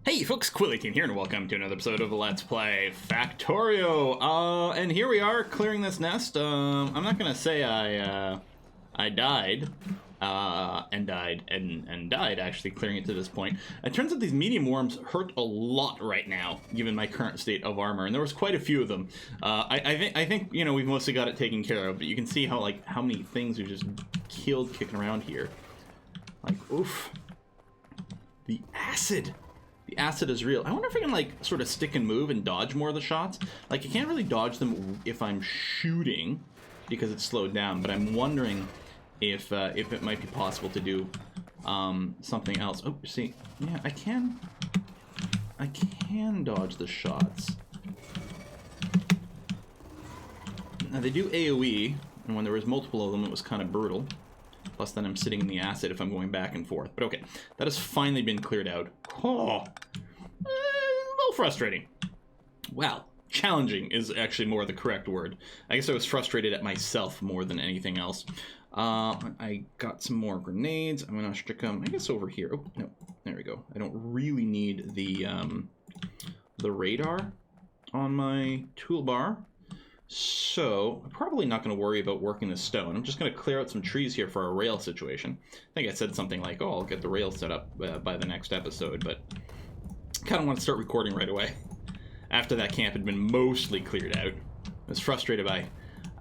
Hey folks, Quillykin here, and welcome to another episode of Let's Play Factorio. And here we are, clearing this nest. I'm not gonna say I died, and died, actually, clearing it to this point. It turns out these medium worms hurt a lot right now, given my current state of armor, and there was quite a few of them. I think, you know, we've mostly got it taken care of, but you can see how many things we just killed kicking around here. Like, oof. The acid! The acid is real. I wonder if I can, like, sort of stick and move and dodge more of the shots. Like, I can't really dodge them if I'm shooting because it's slowed down, but I'm wondering if it might be possible to do something else. Oh, see, yeah, I can dodge the shots. Now, they do AoE, and when there was multiple of them, it was kind of brutal. Plus, then I'm sitting in the acid if I'm going back and forth. But okay, that has finally been cleared out. Oh, a little frustrating. Well, challenging is actually more the correct word. I guess I was frustrated at myself more than anything else. I got some more grenades. I'm gonna stick them, I guess, over here. Oh, no, there we go. I don't really need the radar on my toolbar. So, I'm probably not going to worry about working the stone. I'm just going to clear out some trees here for a rail situation. I think I said something like, oh, I'll get the rail set up by the next episode, but I kind of want to start recording right away. After that camp had been mostly cleared out. I was frustrated by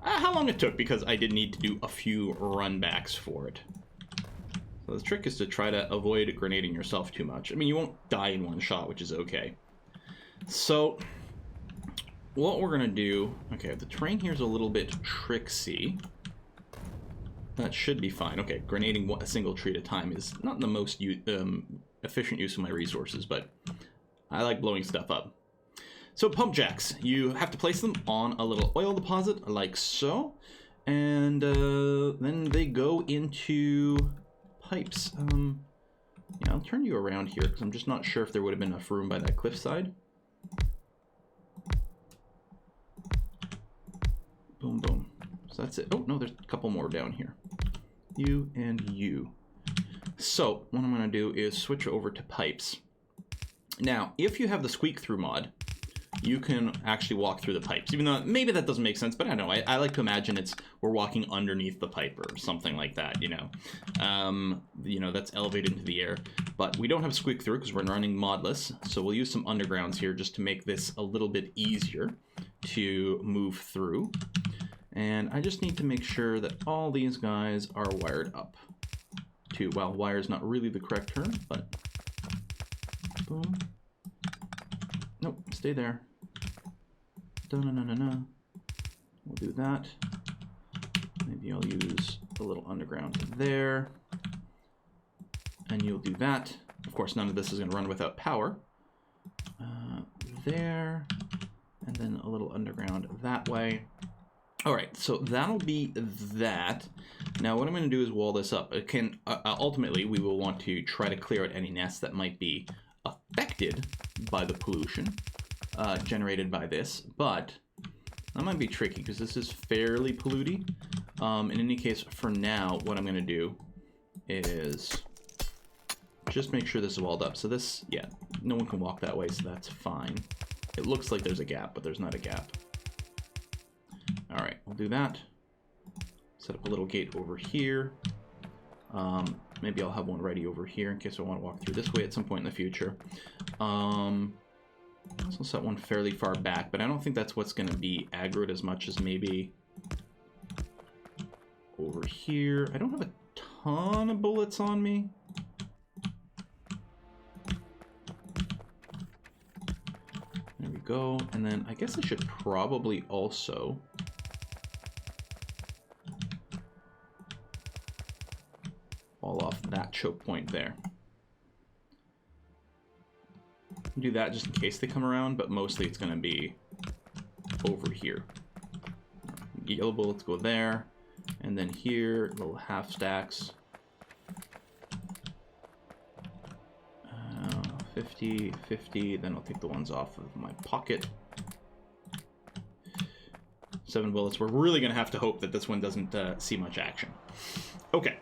how long it took because I did need to do a few runbacks for it. So the trick is to try to avoid grenading yourself too much. I mean, you won't die in one shot, which is okay. So what we're gonna do, okay, the terrain here is a little bit tricksy. That should be fine. Okay, grenading a single tree at a time is not the most efficient use of my resources, but I like blowing stuff up. So pump jacks, you have to place them on a little oil deposit like so, and then they go into pipes. Yeah, I'll turn you around here because I'm just not sure if there would have been enough room by that cliffside. Boom, boom. So that's it. Oh, no, there's a couple more down here. You and you. So, what I'm going to do is switch over to pipes. Now, if you have the squeak through mod, you can actually walk through the pipes. Even though maybe that doesn't make sense, but I don't know. I like to imagine we're walking underneath the pipe or something like that, you know. That's elevated into the air. But we don't have squeak through because we're running modless. So we'll use some undergrounds here just to make this a little bit easier to move through. And I just need to make sure that all these guys are wired up to, well, wire is not really the correct term, but boom. Nope, stay there. No. We'll do that. Maybe I'll use a little underground there. And you'll do that. Of course, none of this is going to run without power. There. And then a little underground that way. Alright, so that'll be that. Now what I'm going to do is wall this up. It can ultimately, we will want to try to clear out any nests that might be affected by the pollution generated by this, but that might be tricky because this is fairly polluty. In any case, for now, what I'm going to do is just make sure this is walled up. So this, yeah, no one can walk that way, so that's fine. It looks like there's a gap, but there's not a gap. All right, we'll do that. Set up a little gate over here. Maybe I'll have one ready over here in case I want to walk through this way at some point in the future. So I'll set one fairly far back, but I don't think that's what's going to be aggroed as much as maybe over here. I don't have a ton of bullets on me. There we go. And then I guess I should probably also wall off that choke point there. Do that just in case they come around, but mostly it's going to be over here. Yellow bullets go there, and then here, little half stacks. 50, 50, then I'll take the ones off of my pocket. 7 bullets. We're really going to have to hope that this one doesn't see much action. Okay,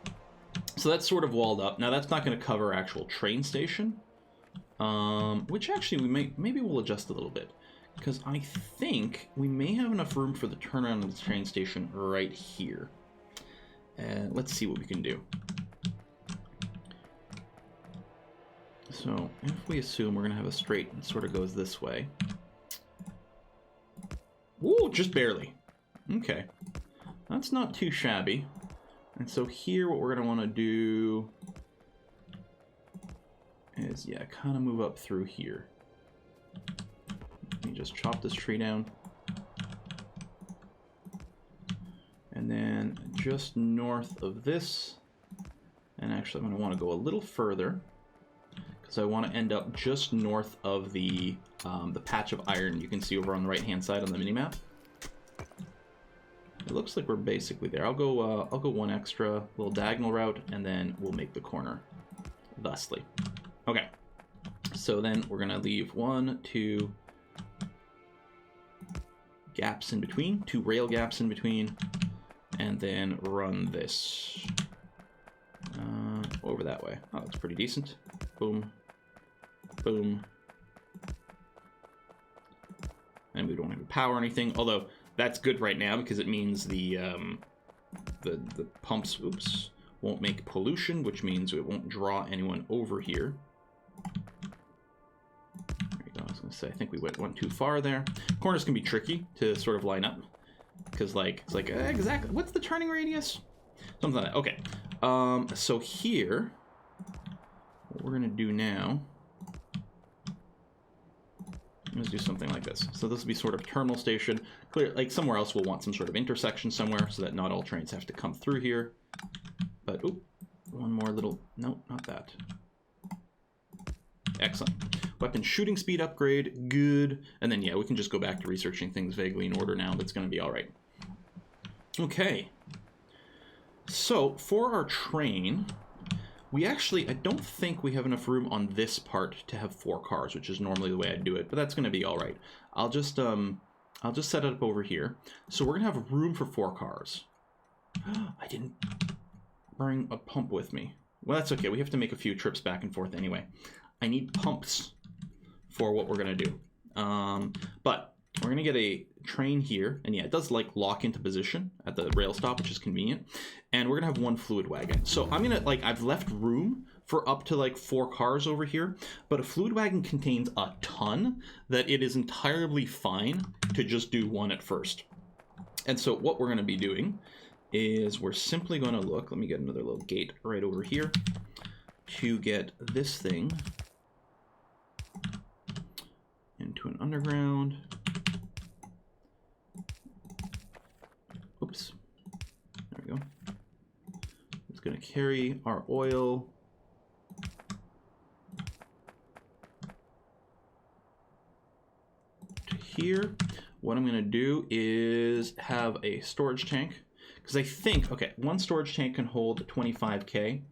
so that's sort of walled up. Now that's not going to cover actual train station, which actually maybe we'll adjust a little bit, because I think we may have enough room for the turnaround of the train station right here. And let's see what we can do. So if we assume we're gonna have a straight that sort of goes this way. Ooh, just barely. Okay, that's not too shabby. And so here what we're gonna want to do is, yeah, kind of move up through here. Let me just chop this tree down. And then just north of this, and actually I'm going to want to go a little further, because I want to end up just north of the patch of iron you can see over on the right-hand side on the minimap. It looks like we're basically there. I'll go one extra little diagonal route, and then we'll make the corner thusly. Okay, so then we're going to leave 1, 2 gaps in between, 2 rail gaps in between, and then run this over that way. Oh, that's pretty decent. Boom, boom. And we don't have to power anything, although that's good right now because it means the pumps, oops, won't make pollution, which means it won't draw anyone over here. There we go. I was going to say, I think we went too far there. Corners can be tricky to sort of line up, because it's like exactly, what's the turning radius? Something like that. Okay. So here, what we're gonna do now, let's do something like this. So this will be sort of terminal station. Clear, like somewhere else we'll want some sort of intersection somewhere, so that not all trains have to come through here. But oop, one more little, no, not that. Excellent. Weapon shooting speed upgrade, good. And then, yeah, we can just go back to researching things vaguely in order now. That's going to be all right. Okay. So, for our train, we actually, I don't think we have enough room on this part to have 4 cars, which is normally the way I do it, but that's going to be all right. I'll just set it up over here. So we're going to have room for 4 cars. I didn't bring a pump with me. Well, that's okay. We have to make a few trips back and forth anyway. I need pumps for what we're going to do. But we're going to get a train here. And yeah, it does like lock into position at the rail stop, which is convenient. And we're going to have 1 fluid wagon. So I'm going to, I've left room for up to 4 cars over here. But a fluid wagon contains a ton that it is entirely fine to just do 1 at first. And so what we're going to be doing is we're simply going to look, let me get another little gate right over here to get this thing into an underground. Oops. There we go. It's going to carry our oil to here. What I'm going to do is have a storage tank, because I think, okay, 1 storage tank can hold 25K.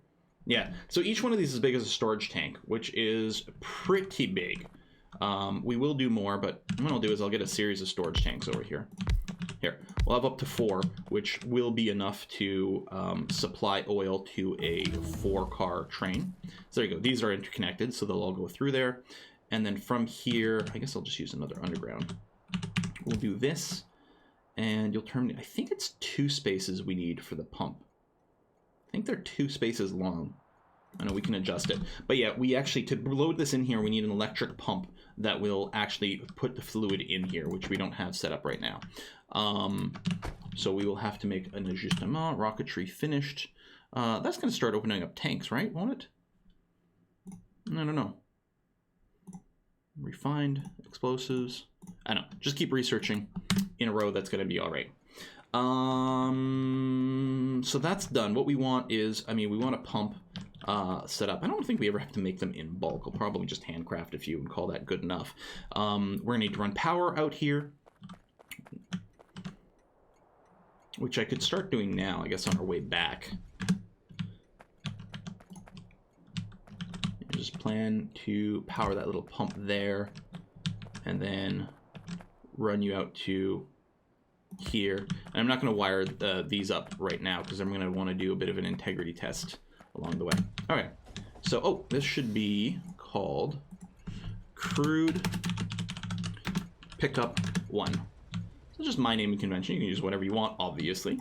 Yeah, so each one of these is as big as a storage tank, which is pretty big. We will do more, but what I'll do is I'll get a series of storage tanks over here. Here, we'll have up to 4, which will be enough to supply oil to a 4-car train. So there you go. These are interconnected, so they'll all go through there. And then from here, I guess I'll just use another underground. We'll do this, and you'll terminate. I think it's 2 spaces we need for the pump. I think they're 2 spaces long. I know we can adjust it. But yeah, we actually, to load this in here, we need an electric pump that will actually put the fluid in here, which we don't have set up right now. So we will have to make an ajustement. Rocketry finished. That's going to start opening up tanks, right? Won't it? I don't know. Refined explosives. I don't know. Just keep researching in a row. That's going to be all right. So that's done. What we want is, we want a pump set up. I don't think we ever have to make them in bulk. I'll probably just handcraft a few and call that good enough. We're going to need to run power out here, which I could start doing now, I guess, on our way back. Just plan to power that little pump there, and then run you out to here. And I'm not going to wire these up right now, because I'm going to want to do a bit of an integrity test along the way. All right, so this should be called Crude pickup 1. So just my naming convention. You can use whatever you want, obviously.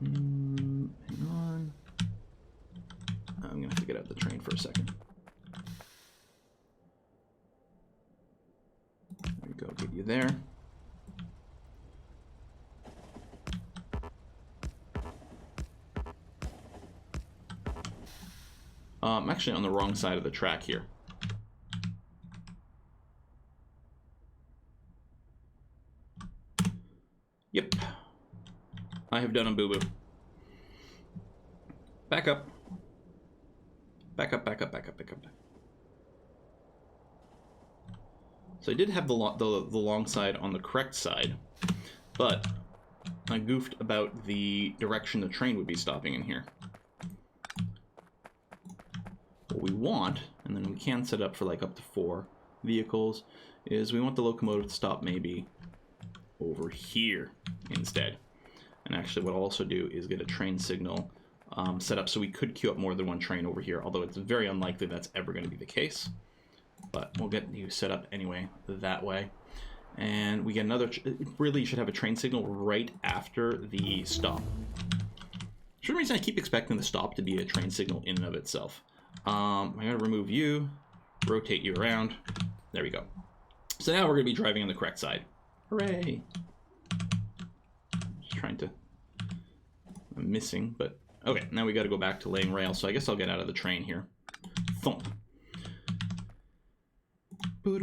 Hang on. I'm going to have to get out the train for a second. There we go, get you there. I'm actually on the wrong side of the track here. Yep. I have done a boo-boo. Back up. Back up, back up, back up, back up. So I did have the long side on the correct side, but I goofed about the direction the train would be stopping in here. What we want, and then we can set up for like up to 4 vehicles, is we want the locomotive to stop maybe over here instead. And actually what I'll also do is get a train signal set up so we could queue up more than one train over here, although it's very unlikely that's ever going to be the case. But we'll get you set up anyway that way. And we get another, really should have a train signal right after the stop. For some reason I keep expecting the stop to be a train signal in and of itself. I gotta remove you, rotate you around. There we go. So now we're gonna be driving on the correct side. Hooray! Just trying to, I'm missing, but okay, now we gotta go back to laying rail, so I guess I'll get out of the train here. Thump. Do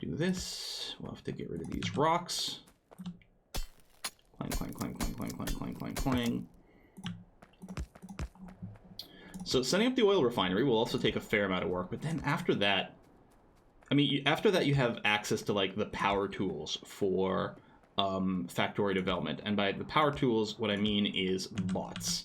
this. We'll have to get rid of these rocks. Clang, clang, clang, clang, clang, clang, clang, clang, clang. So setting up the oil refinery will also take a fair amount of work, but then after that, I mean, after that you have access to like the power tools for Factorio development. And by the power tools, what I mean is bots.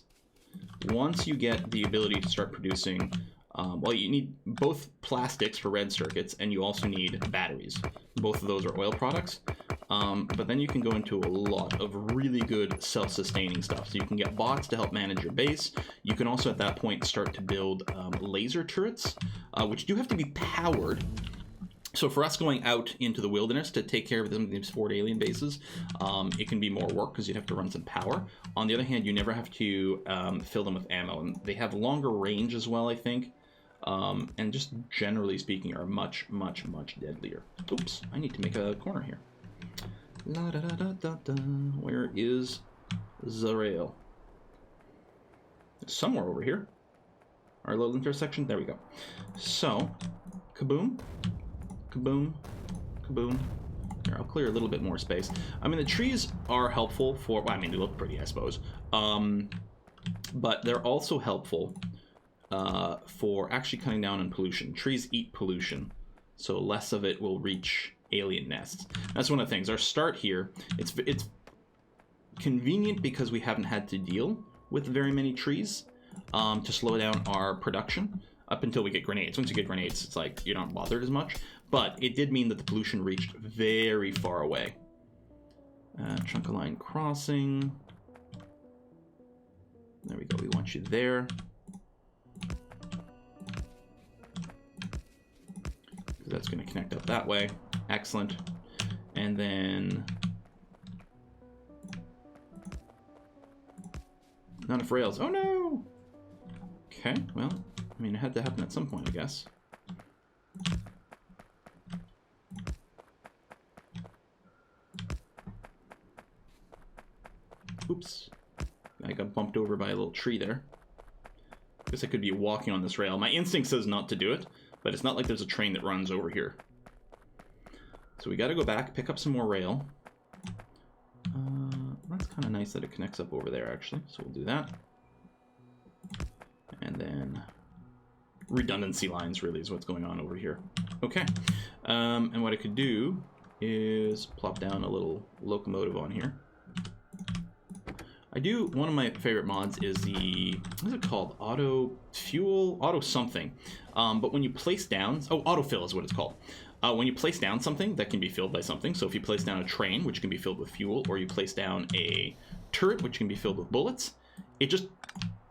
Once you get the ability to start producing, well, you need both plastics for red circuits, and you also need batteries. Both of those are oil products. But then you can go into a lot of really good self-sustaining stuff. So you can get bots to help manage your base. You can also at that point start to build laser turrets, which do have to be powered. So for us going out into the wilderness to take care of them, these 4 alien bases, it can be more work because you'd have to run some power. On the other hand, you never have to fill them with ammo. And they have longer range as well, I think. And just generally speaking are much, much, much deadlier. Oops, I need to make a corner here. La da da da da da. Where is the rail? Somewhere over here. Our little intersection. There we go. So, kaboom, kaboom, kaboom. Here, I'll clear a little bit more space. I mean, the trees are helpful for. Well, I mean, they look pretty, I suppose. But they're also helpful for actually cutting down on pollution. Trees eat pollution, so less of it will reach alien nests. That's one of the things. Our start here, it's convenient because we haven't had to deal with very many trees to slow down our production up until we get grenades. Once you get grenades, it's like you're not bothered as much. But it did mean that the pollution reached very far away. Trunk line crossing. There we go. We want you there. That's going to connect up that way. Excellent. And then not enough rails. Oh no! Okay, well, I mean, it had to happen at some point, I guess. Oops. I got bumped over by a little tree there. Guess I could be walking on this rail. My instinct says not to do it, but it's not like there's a train that runs over here. So we got to go back, pick up some more rail. That's kind of nice that it connects up over there, actually. So we'll do that. And then redundancy lines really is what's going on over here. Okay. And what I could do is plop down a little locomotive on here. One of my favorite mods is the, what is it called? Auto fuel? Auto something. But when you place down, autofill is what it's called. When you place down something, that can be filled by something. So if you place down a train, which can be filled with fuel, or you place down a turret, which can be filled with bullets, it just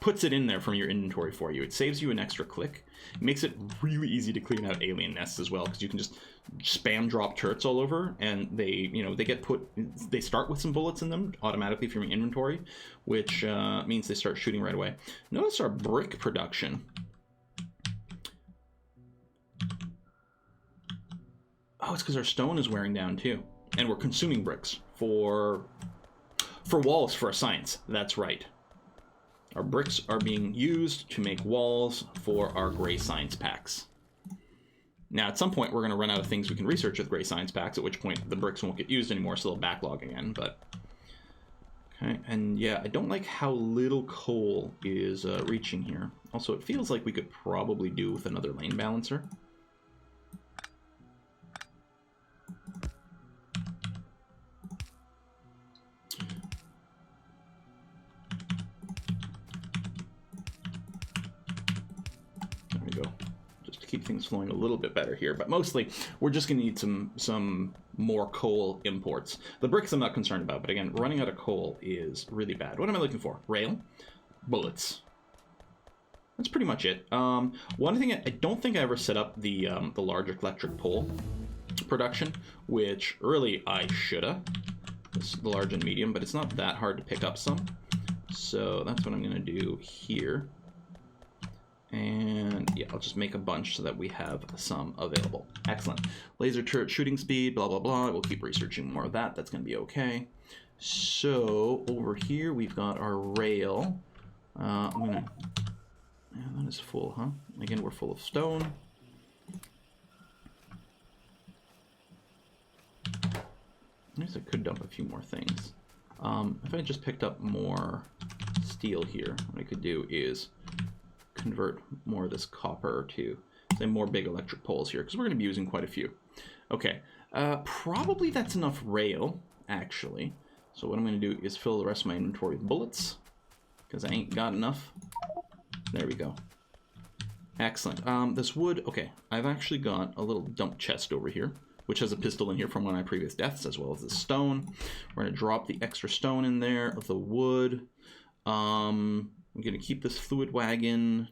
puts it in there from your inventory for you. It saves you an extra click. It makes it really easy to clean out alien nests as well, because you can just spam drop turrets all over, and they, you know, they start with some bullets in them automatically from your inventory, which means they start shooting right away. Notice our brick production. Oh, it's because our stone is wearing down too, and we're consuming bricks for walls for a science. That's right. Our bricks are being used to make walls for our gray science packs. Now, at some point, we're going to run out of things we can research with gray science packs, at which point the bricks won't get used anymore, so they'll backlog again, but... Okay, and yeah, I don't like how little coal is reaching here. Also, it feels like we could probably do with another lane balancer. Keep things flowing a little bit better here, but mostly we're just going to need some more coal imports. The bricks I'm not concerned about, but again, running out of coal is really bad. What am I looking for? Rail, bullets. That's pretty much it. One thing, I don't think I ever set up the large electric pole production, which really I shoulda. It's the large and medium, but it's not that hard to pick up some. So that's what I'm going to do here. And yeah, I'll just make a bunch so that we have some available. Excellent. Laser turret shooting speed, blah, blah, blah. We'll keep researching more of that. That's going to be okay. So over here, we've got our rail. I'm going to... Yeah, that is full, huh? Again, we're full of stone. I guess I could dump a few more things. If I just picked up more steel here, what I could do is convert more of this copper to, say, more big electric poles here, because we're going to be using quite a few. Okay, probably that's enough rail, actually. So what I'm going to do is fill the rest of my inventory with bullets, because I ain't got enough. There we go. Excellent. This wood, okay, I've actually got a little dump chest over here, which has a pistol in here from one of my previous deaths, as well as the stone. We're going to drop the extra stone in there, the wood. I'm going to keep this fluid wagon.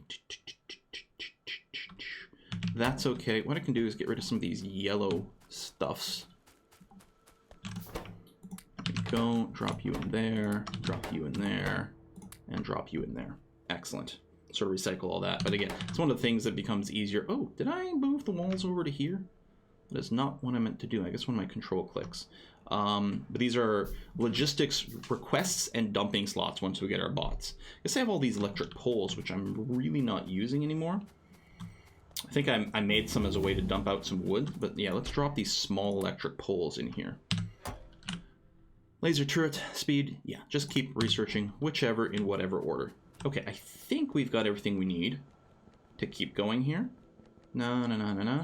That's okay. What I can do is get rid of some of these yellow stuffs. There we go. Drop you in there. Drop you in there. And drop you in there. Excellent. Sort of recycle all that. But again, it's one of the things that becomes easier. Oh, did I move the walls over to here? That is not what I meant to do. I guess one of my control clicks. But these are logistics requests and dumping slots once we get our bots. I guess I have all these electric poles, which I'm really not using anymore. I think I made some as a way to dump out some wood, but yeah, let's drop these small electric poles in here. Laser turret, speed, yeah, just keep researching whichever in whatever order. Okay, I think we've got everything we need to keep going here. No.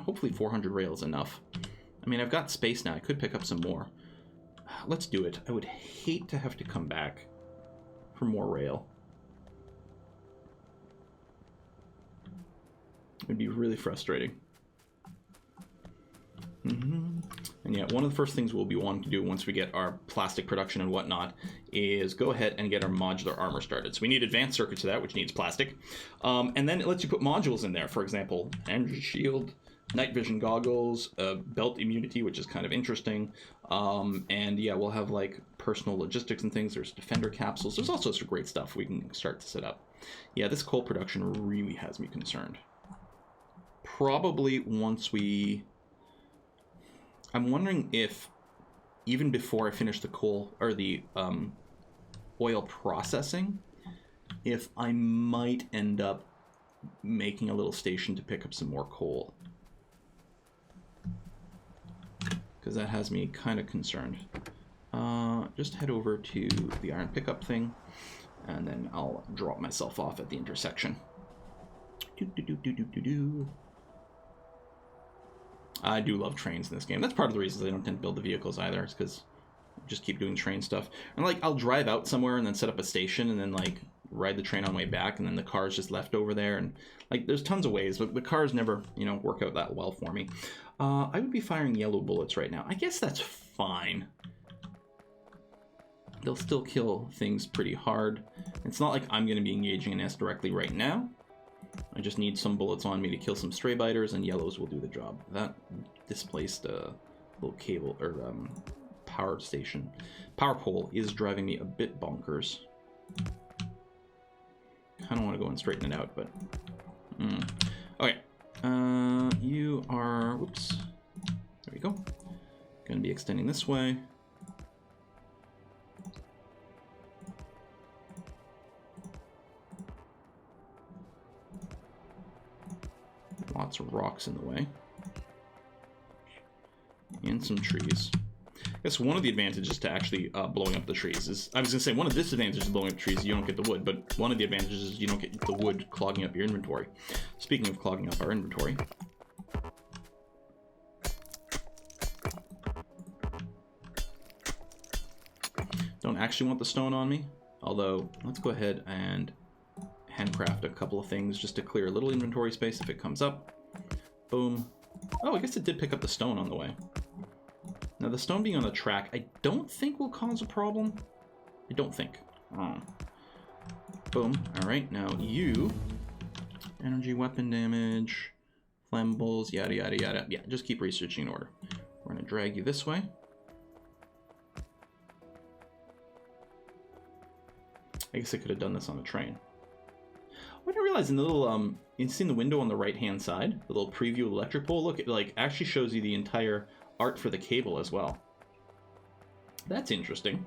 Hopefully 400 rail is enough. I mean, I've got space now. I could pick up some more. Let's do it. I would hate to have to come back for more rail. It would be really frustrating. And yeah, one of the first things we'll be wanting to do once we get our plastic production and whatnot is go ahead and get our modular armor started. So we need advanced circuits for that, which needs plastic. And then it lets you put modules in there. For example, energy shield, night vision goggles, belt immunity, which is kind of interesting. And yeah, we'll have like personal logistics and things. There's defender capsules. There's also some great stuff we can start to set up. Yeah, this coal production really has me concerned. Probably once we... I'm wondering if even before I finish the coal or the oil processing, if I might end up making a little station to pick up some more coal. Because that has me kind of concerned. Just head over to the iron pickup thing, and then I'll drop myself off at the intersection. I do love trains in this game. That's part of the reason I don't tend to build the vehicles either. It's because I just keep doing train stuff. And like, I'll drive out somewhere and then set up a station and then like ride the train on the way back, and then the car's just left over there. And like, there's tons of ways, but the cars never, you know, work out that well for me. I would be firing yellow bullets right now. I guess that's fine. they'll still kill things pretty hard. It's not like I'm going to be engaging an S directly right now. I just need some bullets on me to kill some stray biters, and yellows will do the job. That displaced little cable, or power station. Power pole is driving me a bit bonkers. I don't want to go and straighten it out, but... Okay. You are... Whoops. There we go. Going to be extending this way. Lots of rocks in the way. And some trees. I guess one of the advantages to actually blowing up the trees is... I was going to say, one of the disadvantages of blowing up trees is you don't get the wood, but one of the advantages is you don't get the wood clogging up your inventory. Speaking of clogging up our inventory... Don't actually want the stone on me, although let's go ahead and handcraft a couple of things just to clear a little inventory space if it comes up. Boom. Oh, I guess it did pick up the stone on the way. Now, the stone being on the track, I don't think will cause a problem. I don't think. Oh. Boom. All right, now you... Energy, weapon damage, flammables, yada, yada, yada. Yeah, just keep researching in order. We're going to drag you this way. I guess I could have done this on the train. I didn't realize in the little, you see in the window on the right-hand side, the little preview electric pole, look, it like actually shows you the entire art for the cable as well. That's interesting.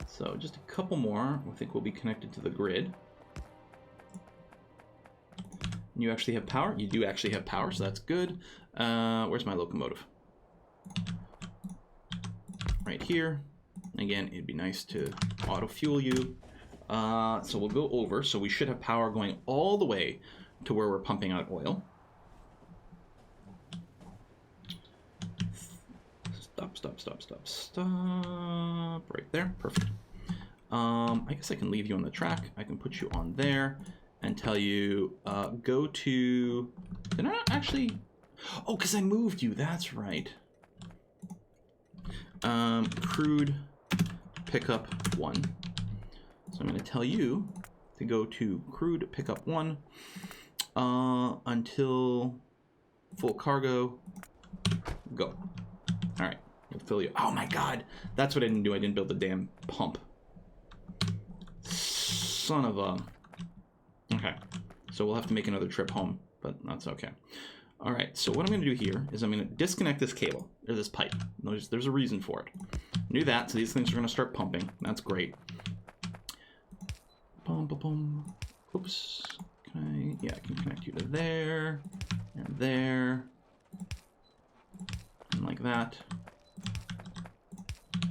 So just a couple more, I think we'll be connected to the grid. You actually have power? You do actually have power, so that's good. Where's my locomotive? Right here. Again, it'd be nice to auto fuel you. So we'll go over. So we should have power going all the way to where we're pumping out oil. Stop, stop, stop, stop, stop. Right there. Perfect. I guess I can leave you on the track. I can put you on there and tell you, go to... Did I not actually... Oh, because I moved you. That's right. Crude pickup 1. So I'm going to tell you to go to crude pickup 1 until full cargo. Go. All right, we'll fill you. Oh my God, that's what I didn't do. I didn't build the damn pump. Son of a. Okay, so we'll have to make another trip home, but that's okay. All right, so what I'm going to do here is I'm going to disconnect this cable, or this pipe. There's a reason for it. Do that, so these things are going to start pumping. That's great. Boom, boom, boom. Oops. Can I? Yeah, I can connect you to there, and there, and like that.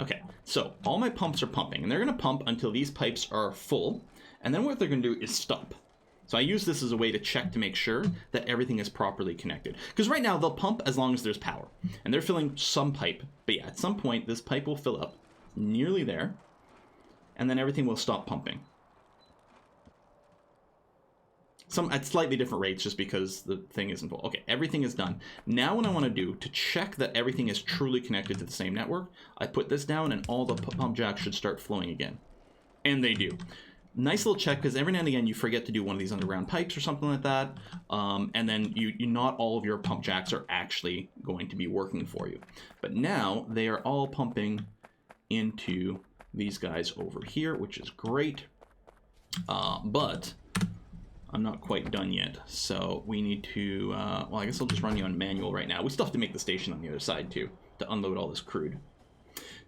Okay, so all my pumps are pumping, and they're going to pump until these pipes are full, and then what they're going to do is stop. So I use this as a way to check to make sure that everything is properly connected. Because right now they'll pump as long as there's power. And they're filling some pipe. But yeah, at some point this pipe will fill up nearly there. And then everything will stop pumping. Some at slightly different rates just because the thing isn't full. Okay, everything is done. Now what I want to do to check that everything is truly connected to the same network, I put this down and all the pump jacks should start flowing again. And they do. Nice little check, because every now and again you forget to do one of these underground pipes or something like that, and then you not all of your pump jacks are actually going to be working for you. But now they are all pumping into these guys over here, which is great. But I'm not quite done yet, so we need to, well, I guess I'll just run you on manual right now. We still have to make the station on the other side too, to unload all this crude.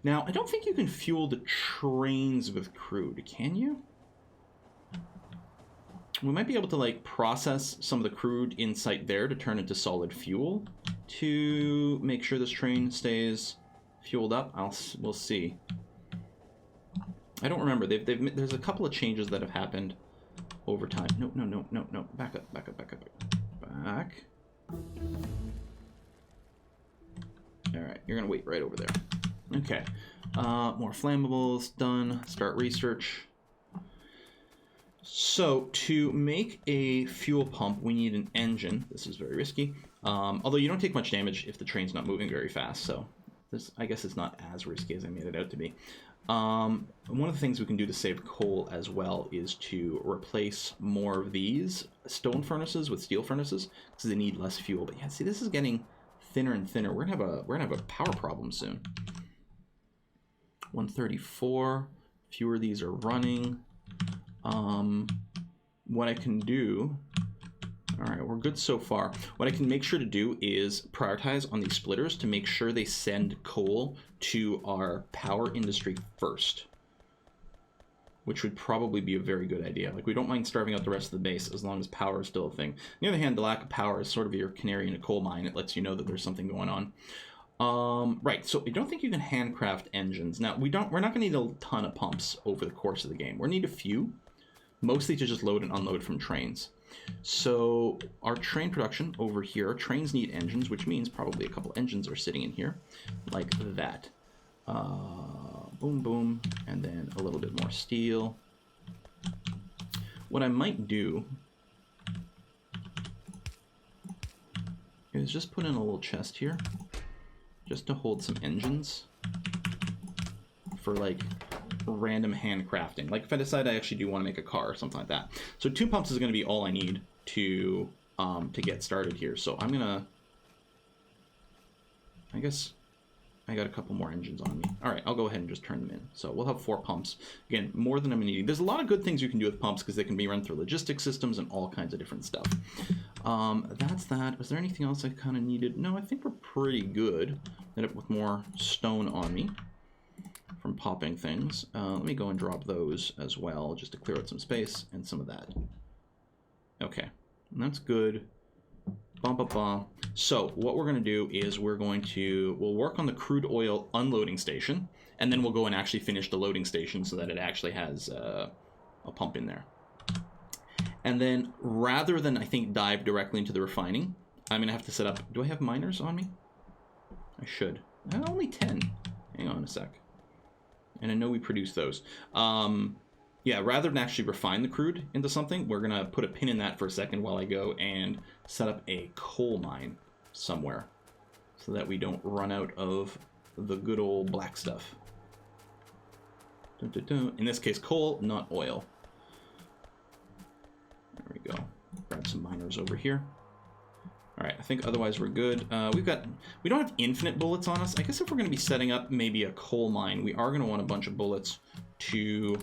Now, I don't think you can fuel the trains with crude, can you? We might be able to like process some of the crude in sight there to turn into solid fuel to make sure this train stays fueled up. We'll see. I don't remember. There's a couple of changes that have happened over time. No. Back up. Back. All right, you're gonna wait right over there. Okay. More flammables done. Start research. So to make a fuel pump, we need an engine. This is very risky. Although you don't take much damage if the train's not moving very fast, so This, I guess it's not as risky as I made it out to be. One of the things we can do to save coal as well is to replace more of these stone furnaces with steel furnaces because they need less fuel. But yeah, see, this is getting thinner and thinner. We're gonna have a power problem soon. 134. Fewer of these are running. What I can do. All right, we're good so far. What I can make sure to do is prioritize on these splitters to make sure they send coal to our power industry first, which would probably be a very good idea. Like, we don't mind starving out the rest of the base as long as power is still a thing. On the other hand, the lack of power is sort of your canary in a coal mine. It lets you know that there's something going on. Right, so I don't think you can handcraft engines. Now, we're not going to need a ton of pumps over the course of the game. We're going to need a few, mostly to just load and unload from trains. So our train production over here, trains need engines, which means probably a couple engines are sitting in here, like that. Boom, boom, and then a little bit more steel. What I might do is just put in a little chest here, just to hold some engines for like random handcrafting. Like if I decide I actually do want to make a car or something like that. So 2 pumps is going to be all I need to get started here. So I'm gonna, I guess I got a couple more engines on me. All right, I'll go ahead and just turn them in. So we'll have 4 pumps. Again, more than I'm needing. There's a lot of good things you can do with pumps because they can be run through logistics systems and all kinds of different stuff. That's that. Was there anything else I kind of needed? No, I think we're pretty good. End up with more stone on me from popping things. Let me go and drop those as well, just to clear out some space and some of that. Okay, that's good. Bum, bum, bum. So what we're going to do is we'll work on the crude oil unloading station, and then we'll go and actually finish the loading station so that it actually has a pump in there. And then rather than, I think, dive directly into the refining, I'm going to have to set up... Do I have miners on me? I should. Only 10. Hang on a sec. And I know we produce those. Yeah, rather than actually refine the crude into something, we're going to put a pin in that for a second while I go and set up a coal mine somewhere so that we don't run out of the good old black stuff. Dun, dun, dun. In this case, coal, not oil. There we go. Grab some miners over here. All right, I think otherwise we're good. We don't have infinite bullets on us. I guess if we're going to be setting up maybe a coal mine, we are going to want a bunch of bullets to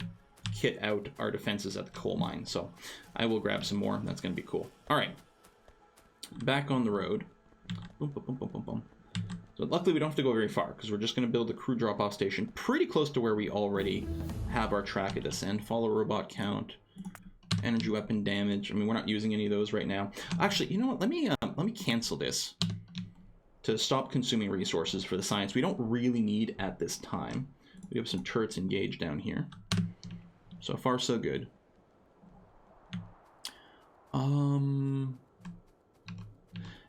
kit out our defenses at the coal mine. So I will grab some more. That's going to be cool. All right, back on the road. Boom, boom, boom, boom, boom, boom. So luckily we don't have to go very far because we're just going to build a crew drop-off station pretty close to where we already have our track of descent. Follow robot count. Energy weapon damage. I mean, we're not using any of those right now. Actually, you know what? Let me cancel this to stop consuming resources for the science we don't really need at this time. We have some turrets engaged down here. So far, so good. And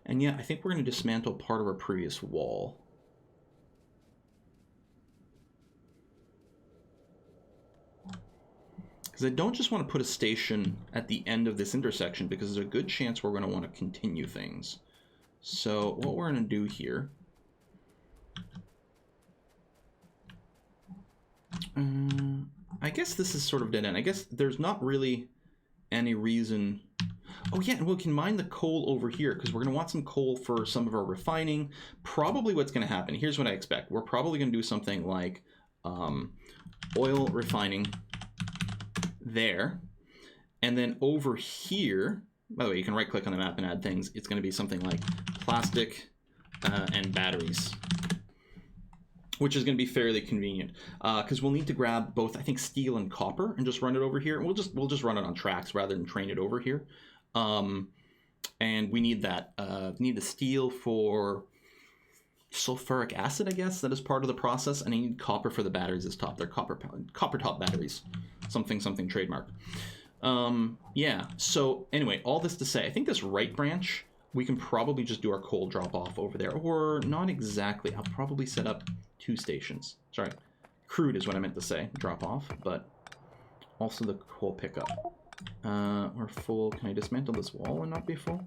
yeah, I think we're going to dismantle part of our previous wall. Because I don't just want to put a station at the end of this intersection because there's a good chance we're going to want to continue things. So what we're going to do here... I guess this is sort of dead end. I guess there's not really any reason... Oh yeah, and we can mine the coal over here because we're going to want some coal for some of our refining. Probably what's going to happen, here's what I expect. We're probably going to do something like oil refining there. And then over here, by the way, you can right click on the map and add things. It's going to be something like plastic and batteries, which is going to be fairly convenient because we'll need to grab both, I think, steel and copper and just run it over here. And we'll just run it on tracks rather than train it over here. And we need that. Need the steel for sulfuric acid, I guess. That is part of the process. And I need copper for the batteries as top. They're copper top batteries. Something trademark. Yeah. So anyway, all this to say, I think this right branch, we can probably just do our coal drop off over there, or not exactly. I'll probably set up 2 stations. Sorry, crude is what I meant to say, drop off, but also the coal pickup. We're full. Can I dismantle this wall and not be full?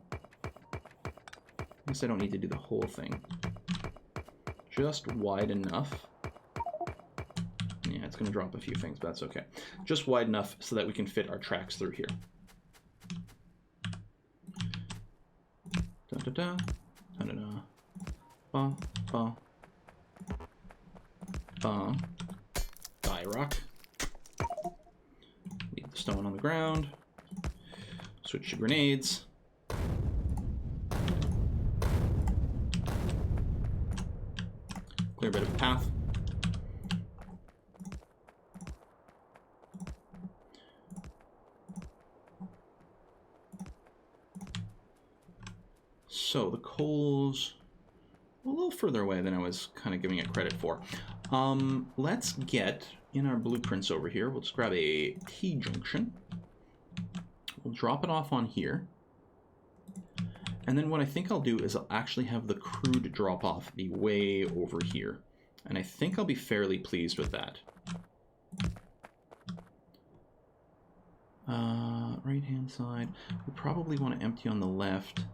I guess I don't need to do the whole thing. just wide enough. Yeah, it's going to drop a few things, but that's okay. Just wide enough so that we can fit our tracks through here. Da-da-da, da-da-da, ba, ba, ba. Die rock. Leave the stone on the ground. Switch to grenades. Clear a bit of a path. So the coal's a little further away than I was kind of giving it credit for. Let's get in our blueprints over here. We'll just grab a T-junction. We'll drop it off on here. And then what I think I'll do is I'll actually have the crude drop-off be way over here. And I think I'll be fairly pleased with that. Right-hand side. We probably want to empty on the left.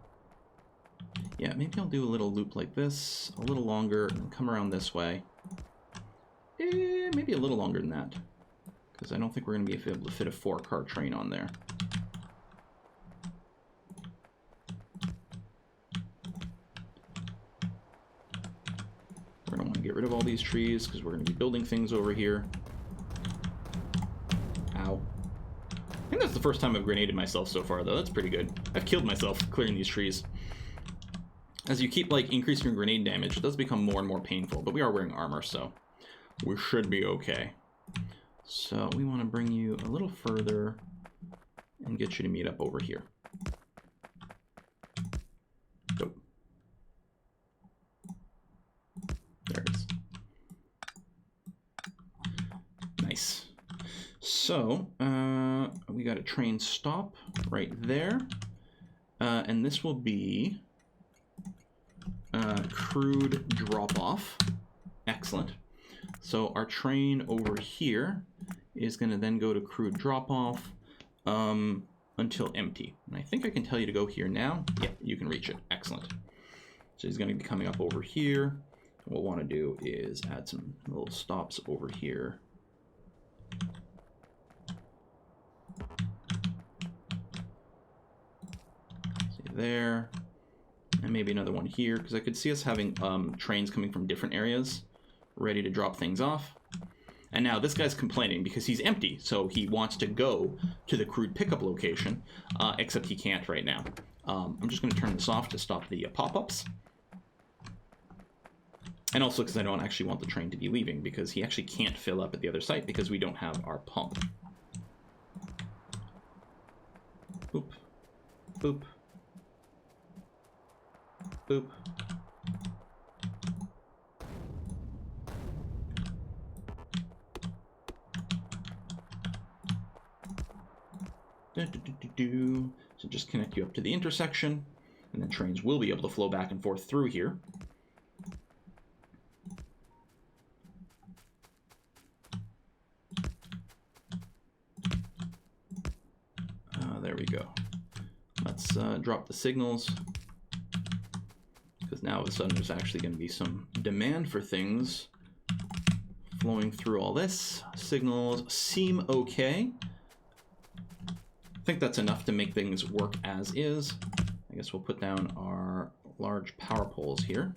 Yeah, maybe I'll do a little loop like this, a little longer, and come around this way. Maybe a little longer than that, because I don't think we're going to be able to fit a 4-car train on there. We're going to want to get rid of all these trees, because we're going to be building things over here. Ow. I think that's the first time I've grenaded myself so far, though. That's pretty good. I've killed myself clearing these trees. As you keep, like, increasing your grenade damage, it does become more and more painful, but we are wearing armor, so we should be okay. So we want to bring you a little further and get you to meet up over here. Go. There it is. Nice. So, we got a train stop right there, and this will be crude drop-off. Excellent. So our train over here is going to then go to crude drop-off until empty. And I think I can tell you to go here now. Yeah, you can reach it. Excellent. So he's going to be coming up over here. What we'll want to do is add some little stops over here. See there. And maybe another one here, because I could see us having trains coming from different areas, ready to drop things off. And now this guy's complaining because he's empty, so he wants to go to the crude pickup location, except he can't right now. I'm just going to turn this off to stop the pop-ups. And also because I don't actually want the train to be leaving, because he actually can't fill up at the other site because we don't have our pump. Boop. Boop. Boop. So just connect you up to the intersection, and then trains will be able to flow back and forth through here. There we go. Let's drop the signals, because now all of a sudden there's actually going to be some demand for things flowing through all this. Signals seem okay. I think that's enough to make things work as is. I guess we'll put down our large power poles here.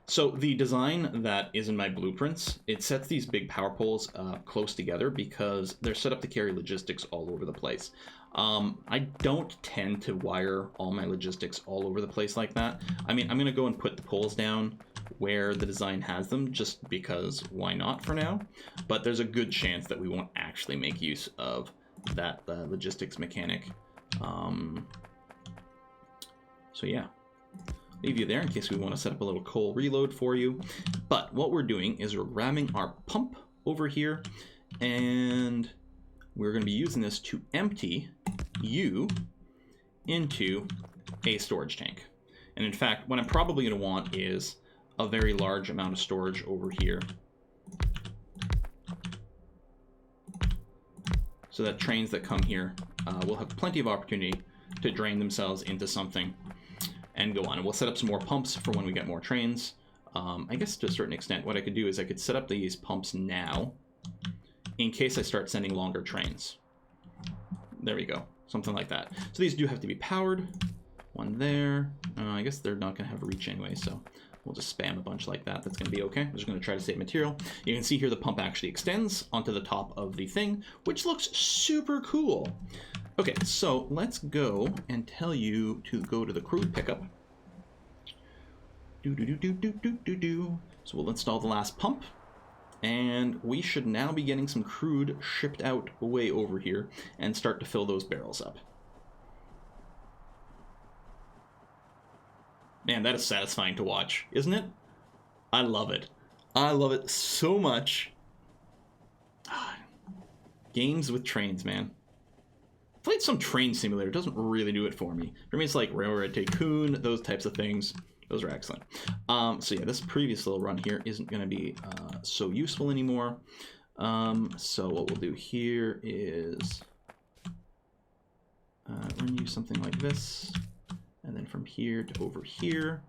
So the design that is in my blueprints, it sets these big power poles close together because they're set up to carry logistics all over the place. I don't tend to wire all my logistics all over the place like that. I mean, I'm going to go and put the poles down where the design has them, just because why not for now? But there's a good chance that we won't actually make use of that logistics mechanic. So yeah. Leave you there in case we want to set up a little coal reload for you. But what we're doing is we're grabbing our pump over here, and we're going to be using this to empty you into a storage tank. And in fact, what I'm probably going to want is a very large amount of storage over here, so that trains that come here will have plenty of opportunity to drain themselves into something. and go on. And we'll set up some more pumps for when we get more trains. I guess to a certain extent, what I could do is I could set up these pumps now in case I start sending longer trains. There we go. Something like that. So these do have to be powered. One there. I guess they're not going to have reach anyway, so we'll just spam a bunch like that. That's going to be okay. I'm just going to try to save material. You can see here the pump actually extends onto the top of the thing, which looks super cool. Okay, so let's go and tell you to go to the crude pickup. So we'll install the last pump. And we should now be getting some crude shipped out way over here and start to fill those barrels up. Man, that is satisfying to watch, isn't it? I love it. I love it so much. Games with trains, man. Played some train simulator. It doesn't really do it for me. For me, it's like Railroad Tycoon, those types of things. Those are excellent. So yeah, this previous little run here isn't going to be so useful anymore. So what we'll do here is run you something like this, and then from here to over here,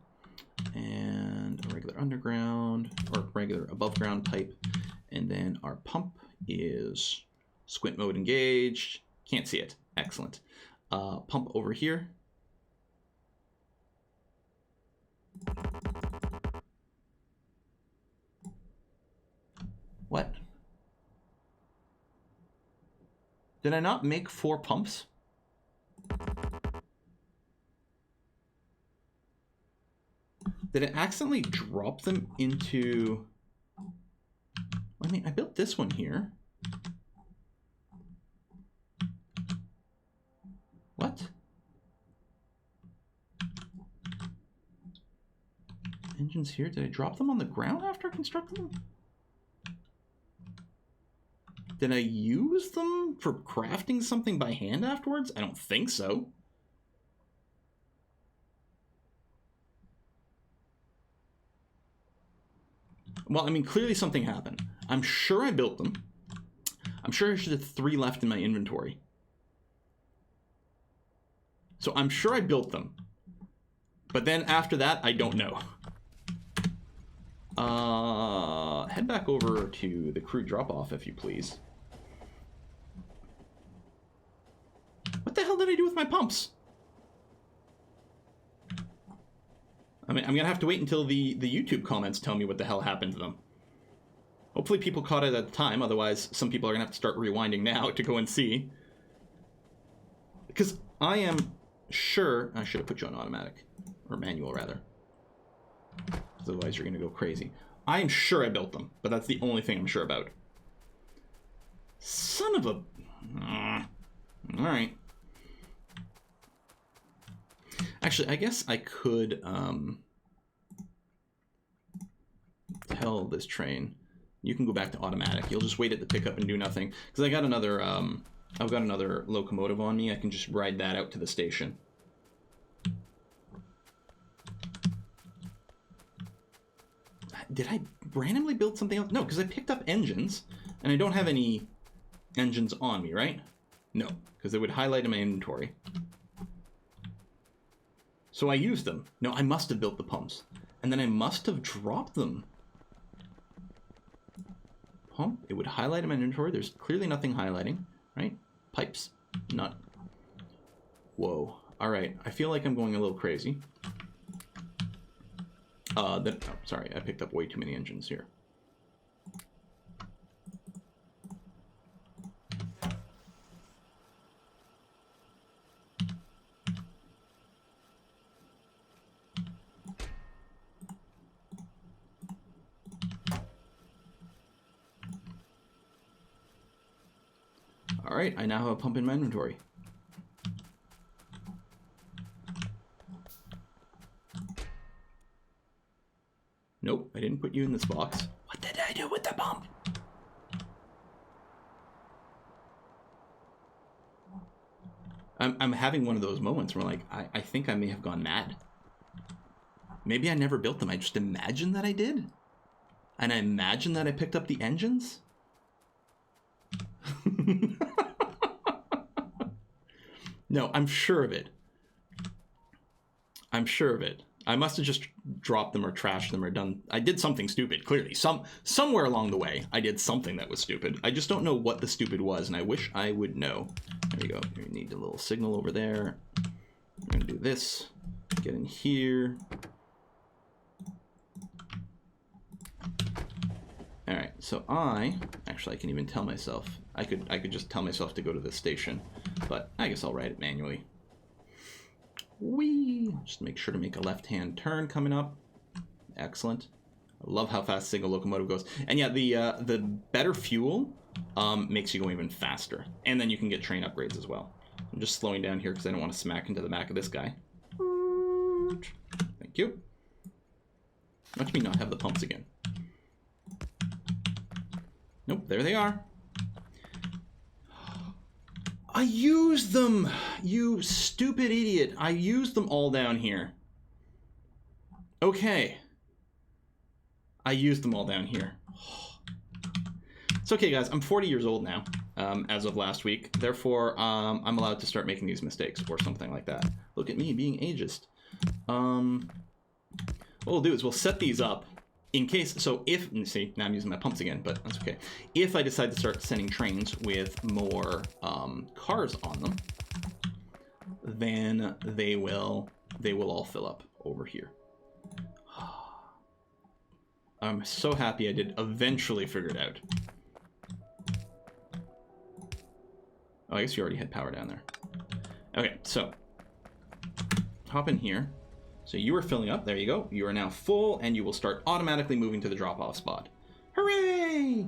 and a regular underground or regular above ground pipe, and then our pump is squint mode engaged. Can't see it. Excellent. Pump over here. What? Did I not make 4 pumps? Did I accidentally drop them into... I mean, I built this one here. What? Engines here. Did I drop them on the ground after constructing them? Did I use them for crafting something by hand afterwards? I don't think so. Well, I mean, clearly something happened. I'm sure I built them. I'm sure I should have 3 left in my inventory. So I'm sure I built them. But then after that, I don't know. Head back over to the crude drop-off, if you please. What the hell did I do with my pumps? I mean, I'm gonna have to wait until the YouTube comments tell me what the hell happened to them. Hopefully people caught it at the time, otherwise some people are gonna have to start rewinding now to go and see. Because I am sure... I should have put you on automatic. Or manual, rather. Otherwise you're gonna go crazy. I am sure I built them, but that's the only thing I'm sure about. Son of a... Alright. Actually, I guess I could tell this train, you can go back to automatic. You'll just wait at the pickup and do nothing. Because I got another, I've got another locomotive on me. I can just ride that out to the station. Did I randomly build something else? No, because I picked up engines, and I don't have any engines on me, right? No, because they would highlight in my inventory. So I used them. No, I must have built the pumps. And then I must have dropped them. Pump, it would highlight in my inventory. There's clearly nothing highlighting, right? Pipes, not. Whoa. All right, I feel like I'm going a little crazy. Oh, sorry, I picked up way too many engines here. All right, I now have a pump in my inventory. Nope, I didn't put you in this box. What did I do with the pump? I'm having one of those moments where, like, I think I may have gone mad. Maybe I never built them. I just imagined that I did. And I imagined that I picked up the engines. No, I'm sure of it. I'm sure of it. I must have just dropped them or trashed them or done... I did something stupid, clearly. Somewhere along the way, I did something that was stupid. I just don't know what the stupid was, and I wish I would know. There you go. You need a little signal over there. I'm going to do this. Get in here. Alright, so actually I can even tell myself. I could just tell myself to go to this station, but I guess I'll write it manually. Whee! Just make sure to make a left-hand turn coming up. Excellent. I love how fast single locomotive goes. And yeah, the better fuel makes you go even faster. And then you can get train upgrades as well. I'm just slowing down here because I don't want to smack into the back of this guy. Thank you. Watch me not have the pumps again. Nope, there they are. I used them! You stupid idiot. I used them all down here. Okay. I used them all down here. It's okay, guys. I'm 40 years old now, as of last week. Therefore, I'm allowed to start making these mistakes or something like that. Look at me being ageist. What we'll do is we'll set these up in case, so if, see, now I'm using my pumps again, but that's okay. If I decide to start sending trains with more cars on them, then they will all fill up over here. I'm so happy I did eventually figure it out. Oh, I guess you already had power down there. Okay, so hop in here. So you are filling up. There you go. You are now full, and you will start automatically moving to the drop-off spot. Hooray!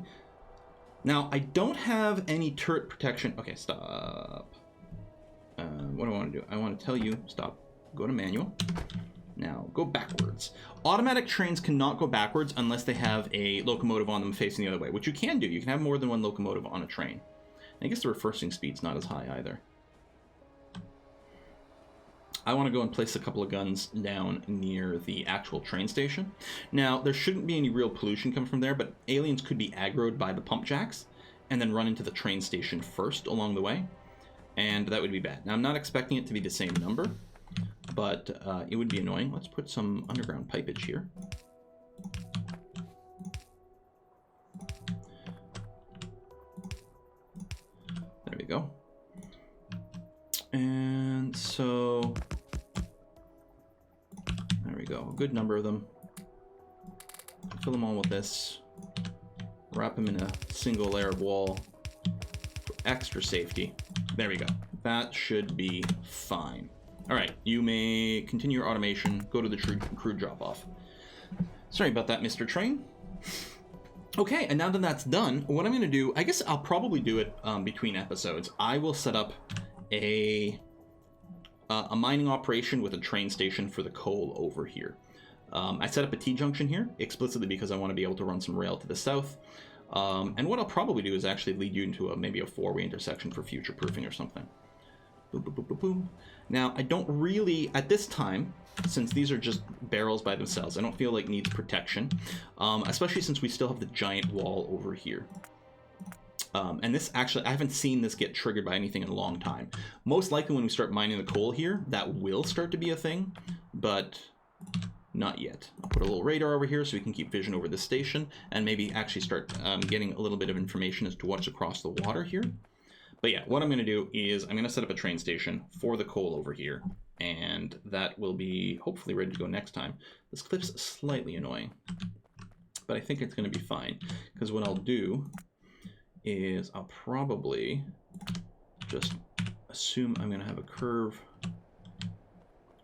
Now, I don't have any turret protection. Okay, stop. What do I want to do? I want to tell you, stop. Go to manual. Now, go backwards. Automatic trains cannot go backwards unless they have a locomotive on them facing the other way, which you can do. You can have more than one locomotive on a train. I guess the reversing speed's not as high either. I want to go and place a couple of guns down near the actual train station. Now, there shouldn't be any real pollution coming from there, but aliens could be aggroed by the pump jacks and then run into the train station first along the way, and that would be bad. Now, I'm not expecting it to be the same number, but it would be annoying. Let's put some underground pipage here. There we go. And so, there we go, a good number of them. Fill them all with this. Wrap them in a single layer of wall for extra safety. There we go. That should be fine. All right, you may continue your automation. Go to the crew drop-off. Sorry about that, Mr. Train. Okay, and now that that's done, what I'm going to do, I guess I'll probably do it between episodes. I will set up a mining operation with a train station for the coal over here. I set up a T-junction here explicitly because I want to be able to run some rail to the south. And what I'll probably do is actually lead you into maybe a four-way intersection for future proofing or something. Boom, boom, boom, boom, boom. Now, I don't really, at this time, since these are just barrels by themselves, I don't feel like needs protection, especially since we still have the giant wall over here. And this actually, I haven't seen this get triggered by anything in a long time. Most likely when we start mining the coal here, that will start to be a thing, but not yet. I'll put a little radar over here so we can keep vision over the station and maybe actually start getting a little bit of information as to what's across the water here. But yeah, what I'm going to do is I'm going to set up a train station for the coal over here, and that will be hopefully ready to go next time. This clip's slightly annoying, but I think it's going to be fine, because what I'll do is I'll probably just assume I'm going to have a curve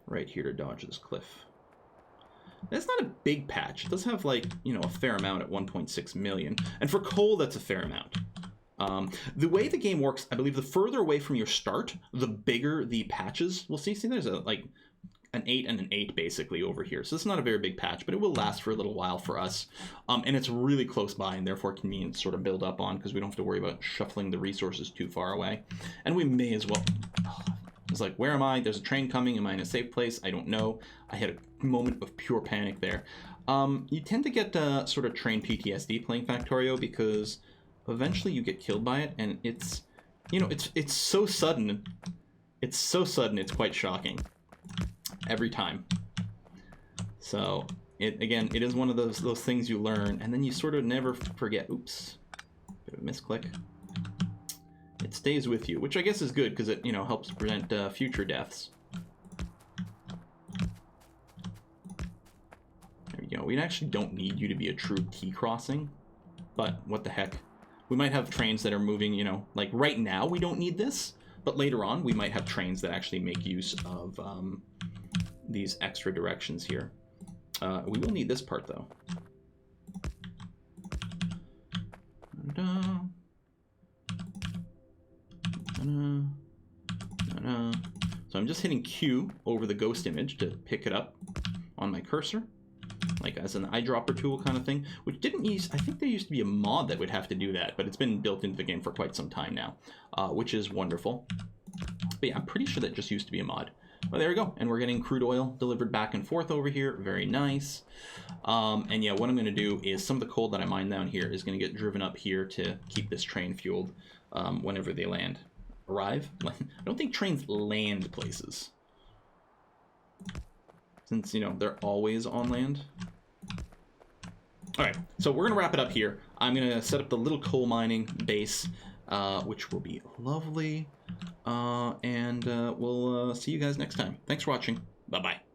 right here to dodge this cliff. That's not a big patch. It does have, like, you know, a fair amount at 1.6 million. And for coal, that's a fair amount. The way the game works, I believe the further away from your start, the bigger the patches will see. See, there's like an 8 and an 8 basically over here. So it's not a very big patch, but it will last for a little while for us. And it's really close by and therefore convenient to sort of build up on because we don't have to worry about shuffling the resources too far away. And we may as well... It's like, where am I? There's a train coming. Am I in a safe place? I don't know. I had a moment of pure panic there. You tend to get sort of train PTSD playing Factorio because eventually you get killed by it, and it's, you know, it's so sudden. It's so sudden, it's quite shocking. every time. So it is one of those things you learn, and then you sort of never forget. Oops, bit of a misclick. It stays with you, which I guess is good because it, you know, helps prevent future deaths. There we go. We actually don't need you to be a true T-crossing, but what the heck. We might have trains that are moving, you know, like right now we don't need this, but later on we might have trains that actually make use of these extra directions here. We will need this part though. So I'm just hitting Q over the ghost image to pick it up on my cursor, like as an eyedropper tool kind of thing, which didn't use, I think there used to be a mod that would have to do that, but it's been built into the game for quite some time now, which is wonderful. But yeah, I'm pretty sure that just used to be a mod. Well, there we go, and we're getting crude oil delivered back and forth over here, very nice. And yeah, what I'm going to do is some of the coal that I mine down here is going to get driven up here to keep this train fueled whenever they arrive. I don't think trains land places, since, you know, they're always on land. All right, so we're going to wrap it up here. I'm going to set up the little coal mining base, which will be lovely. And we'll see you guys next time. Thanks for watching. Bye-bye.